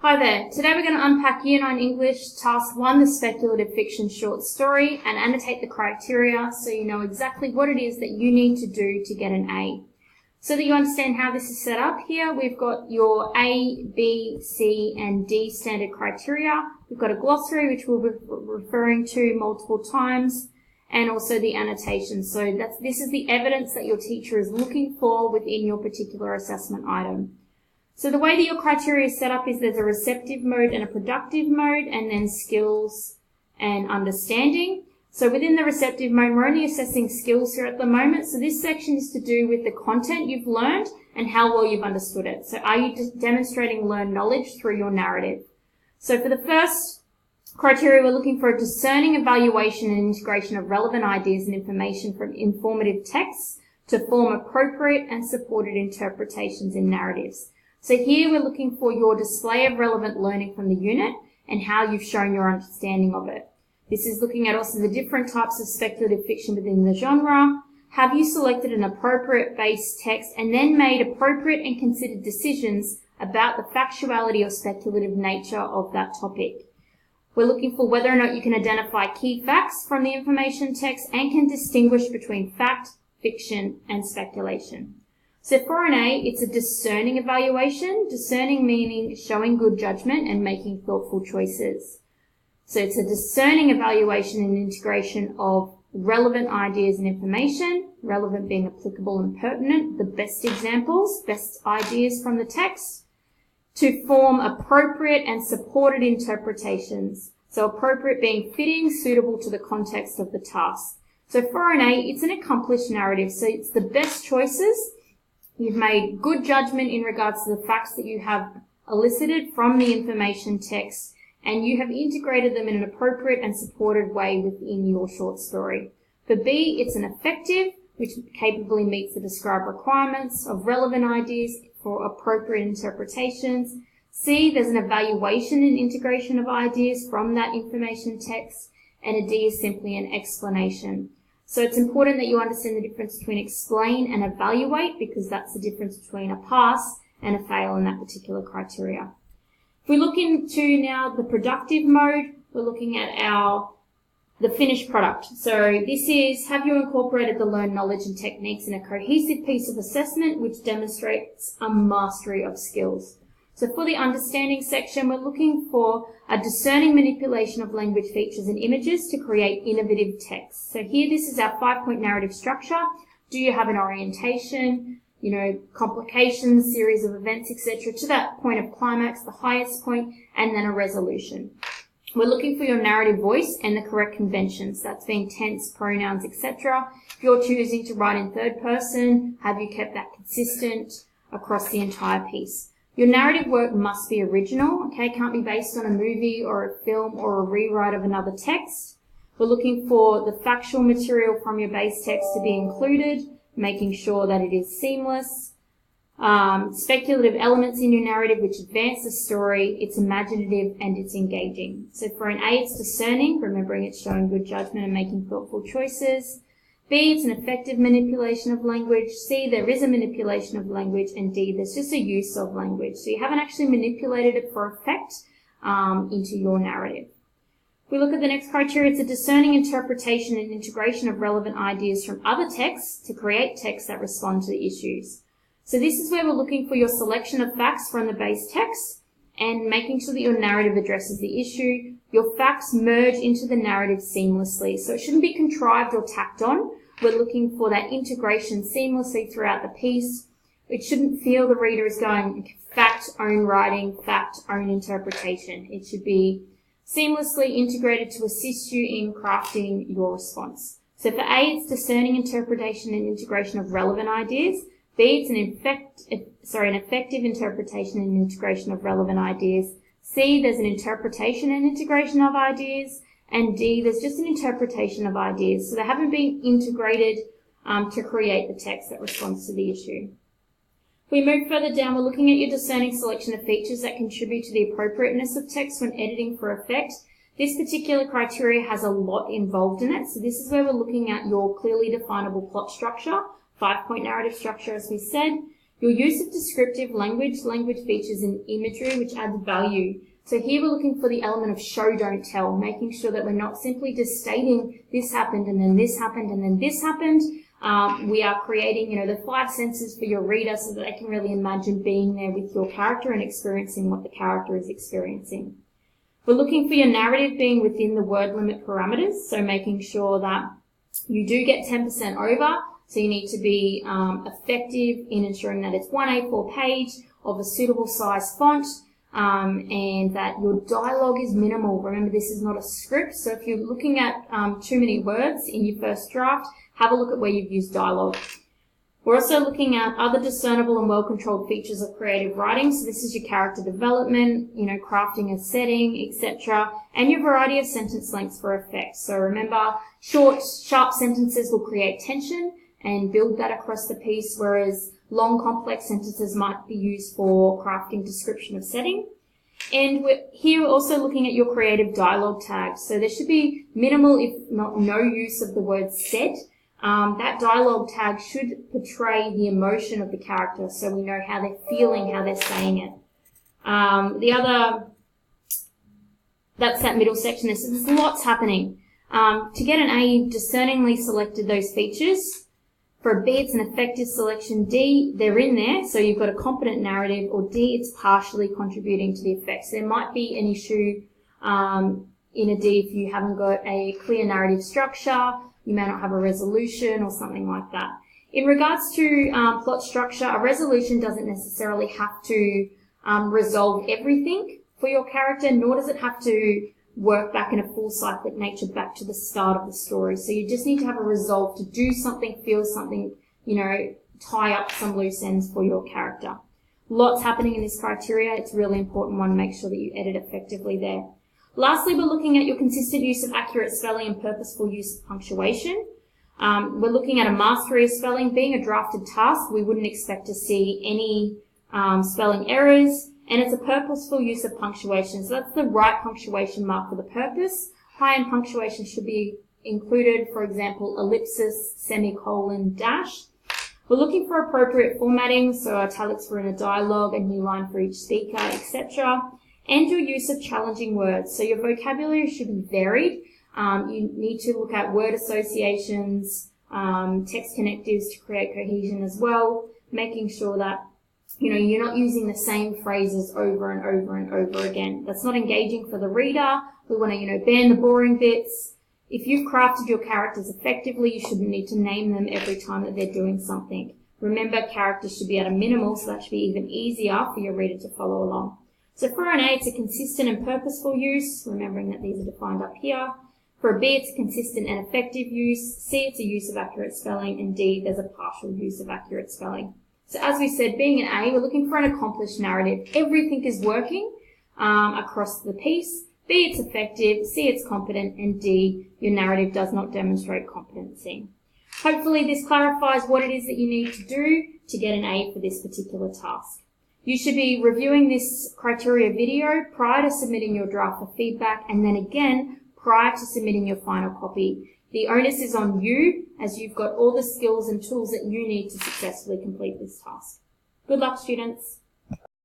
Hi there. Today we're going to unpack Year 9 English, Task 1, the speculative fiction short story, and annotate the criteria so you know exactly what it is that you need to do to get an A. So that you understand how this is set up, here we've got your A, B, C, and D standard criteria. We've got a glossary, which we'll be referring to multiple times, and also the annotation. So this is the evidence that your teacher is looking for within your particular assessment item. So the way that your criteria is set up is there's a receptive mode and a productive mode, and then skills and understanding. So within the receptive mode, we're only assessing skills here at the moment. So this section is to do with the content you've learned and how well you've understood it. So are you demonstrating learned knowledge through your narrative? So for the first criteria, we're looking for a discerning evaluation and integration of relevant ideas and information from informative texts to form appropriate and supported interpretations in narratives. So here we're looking for your display of relevant learning from the unit and how you've shown your understanding of it. This is looking at also the different types of speculative fiction within the genre. Have you selected an appropriate base text and then made appropriate and considered decisions about the factuality or speculative nature of that topic? We're looking for whether or not you can identify key facts from the information text and can distinguish between fact, fiction, and speculation. So for an A, it's a discerning evaluation, discerning meaning showing good judgment and making thoughtful choices. So it's a discerning evaluation and integration of relevant ideas and information, relevant being applicable and pertinent, the best examples, best ideas from the text, to form appropriate and supported interpretations. So appropriate being fitting, suitable to the context of the task. So for an A, it's an accomplished narrative. So it's the best choices. You've made good judgment in regards to the facts that you have elicited from the information text, and you have integrated them in an appropriate and supported way within your short story. For B, it's an effective, which capably meets the described requirements of relevant ideas for appropriate interpretations. C, there's an evaluation and integration of ideas from that information text, and a D is simply an explanation. So it's important that you understand the difference between explain and evaluate, because that's the difference between a pass and a fail in that particular criteria. If we look into now the productive mode, we're looking at the finished product. So this is, have you incorporated the learned knowledge and techniques in a cohesive piece of assessment which demonstrates a mastery of skills? So for the understanding section, we're looking for a discerning manipulation of language features and images to create innovative text. So here, this is our 5-point narrative structure. Do you have an orientation, complications, series of events, etc., to that point of climax, the highest point, and then a resolution. We're looking for your narrative voice and the correct conventions. That's being tense, pronouns, etc. If you're choosing to write in third person, have you kept that consistent across the entire piece? Your narrative work must be original, okay? Can't be based on a movie or a film or a rewrite of another text. We're looking for the factual material from your base text to be included, making sure that it is seamless. Speculative elements in your narrative which advance the story, it's imaginative and it's engaging. So for an A, it's discerning, remembering it's showing good judgment and making thoughtful choices. B, it's an effective manipulation of language. C, there is a manipulation of language. And D, there's just a use of language. So you haven't actually manipulated it for effect into your narrative. If we look at the next criteria, it's a discerning interpretation and integration of relevant ideas from other texts to create texts that respond to the issues. So this is where we're looking for your selection of facts from the base text and making sure that your narrative addresses the issue. Your facts merge into the narrative seamlessly. So it shouldn't be contrived or tacked on. We're looking for that integration seamlessly throughout the piece. It shouldn't feel the reader is going fact, own writing, fact, own interpretation. It should be seamlessly integrated to assist you in crafting your response. So for A, it's discerning interpretation and integration of relevant ideas. B, it's an effective interpretation and integration of relevant ideas. C, there's an interpretation and integration of ideas. And D, there's just an interpretation of ideas. So they haven't been integrated to create the text that responds to the issue. If we move further down, we're looking at your discerning selection of features that contribute to the appropriateness of text when editing for effect. This particular criteria has a lot involved in it. So this is where we're looking at your clearly definable plot structure, 5-point narrative structure, as we said. Your use of descriptive language, language features and imagery which adds value. So here we're looking for the element of show, don't tell, making sure that we're not simply just stating this happened and then this happened and then this happened. We are creating, the 5 senses for your reader so that they can really imagine being there with your character and experiencing what the character is experiencing. We're looking for your narrative being within the word limit parameters, so making sure that you do get 10% over. So you need to be effective in ensuring that it's 1 A4 page of a suitable size font, and that your dialogue is minimal. Remember, this is not a script, so if you're looking at too many words in your first draft, have a look at where you've used dialogue. We're also looking at other discernible and well-controlled features of creative writing. So this is your character development, crafting a setting, etc. And your variety of sentence lengths for effect. So remember, short, sharp sentences will create tension and build that across the piece, whereas long, complex sentences might be used for crafting description of setting. And we're also looking at your creative dialogue tags. So there should be minimal, if not no, use of the word said. That dialogue tag should portray the emotion of the character so we know how they're feeling, how they're saying it. That's that middle section. There's lots happening. To get an A, you've discerningly selected those features. For a B, it's an effective selection. D, they're in there, so you've got a competent narrative. Or D, it's partially contributing to the effects. There might be an issue in a D if you haven't got a clear narrative structure. You may not have a resolution or something like that. In regards to plot structure, a resolution doesn't necessarily have to resolve everything for your character, nor does it have to work back in a full cyclic nature back to the start of the story. So you just need to have a resolve to do something, feel something, tie up some loose ends for your character. Lots happening in this criteria. It's a really important one. Make sure that you edit effectively there. Lastly, we're looking at your consistent use of accurate spelling and purposeful use of punctuation. We're looking at a mastery of spelling. Being a drafted task, we wouldn't expect to see any spelling errors, and it's a purposeful use of punctuation. So that's the right punctuation mark for the purpose. High-end punctuation should be included, for example, ellipsis, semicolon, dash. We're looking for appropriate formatting, so italics for inner dialogue, a new line for each speaker, etc. And your use of challenging words. So your vocabulary should be varied. You need to look at word associations, text connectives to create cohesion as well, making sure that you're not using the same phrases over and over and over again. That's not engaging for the reader. We want to, ban the boring bits. If you've crafted your characters effectively, you shouldn't need to name them every time that they're doing something. Remember, characters should be at a minimal, so that should be even easier for your reader to follow along. So for an A, it's a consistent and purposeful use, remembering that these are defined up here. For a B, it's a consistent and effective use. C, it's a use of accurate spelling. And D, there's a partial use of accurate spelling. So as we said, being an A, we're looking for an accomplished narrative. Everything is working across the piece. B, it's effective. C, it's competent. And D, your narrative does not demonstrate competency. Hopefully this clarifies what it is that you need to do to get an A for this particular task. You should be reviewing this criteria video prior to submitting your draft for feedback, and then again prior to submitting your final copy. The onus is on you, as you've got all the skills and tools that you need to successfully complete this task. Good luck, students.